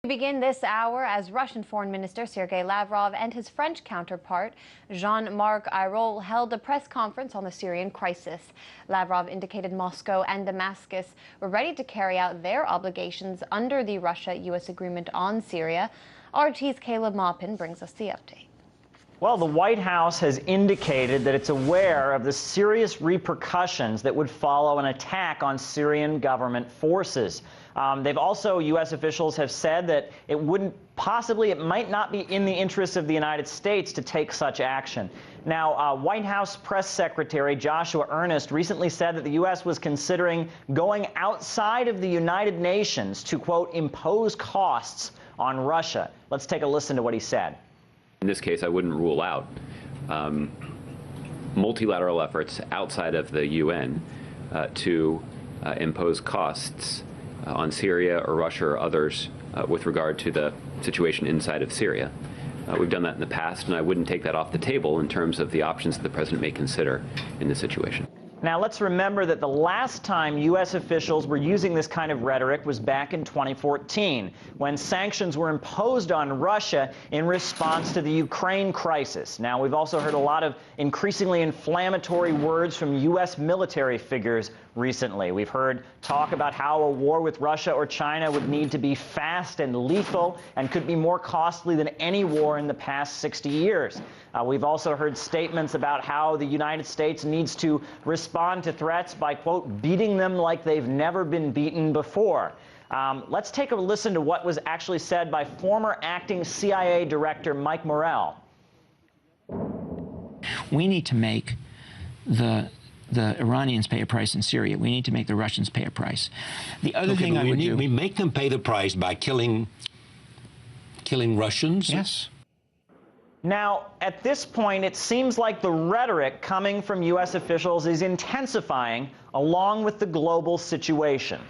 We begin this hour as Russian Foreign Minister Sergei Lavrov and his French counterpart Jean-Marc Ayrault held a press conference on the Syrian crisis. Lavrov indicated Moscow and Damascus were ready to carry out their obligations under the Russia-U.S. agreement on Syria. RT's Caleb Maupin brings us the update. Well, the White House has indicated that it's aware of the serious repercussions that would follow an attack on Syrian government forces. U.S. officials have said that it might not be in the interests of the United States to take such action. Now, White House Press Secretary Joshua Earnest recently said that the U.S. was considering going outside of the United Nations to, quote, impose costs on Russia. Let's take a listen to what he said. In this case, I wouldn't rule out multilateral efforts outside of the UN to impose costs on Syria or Russia or others with regard to the situation inside of Syria. We've done that in the past, and I wouldn't take that off the table in terms of the options that the president may consider in this situation. Now, let's remember that the last time U.S. officials were using this kind of rhetoric was back in 2014, when sanctions were imposed on Russia in response to the Ukraine crisis. Now, we've also heard a lot of increasingly inflammatory words from U.S. military figures recently. We've heard talk about how a war with Russia or China would need to be fast and lethal and could be more costly than any war in the past 60 years. We've also heard statements about how the United States needs to respond to threats by, quote, beating them like they've never been beaten before. Let's take a listen to what was actually said by former acting CIA Director Mike Morrell. We need to make the Iranians pay a price in Syria. We need to make the Russians pay a price. The other thing I would do... We make them pay the price by killing Russians? Yes. Now, at this point, it seems like the rhetoric coming from U.S. officials is intensifying along with the global situation.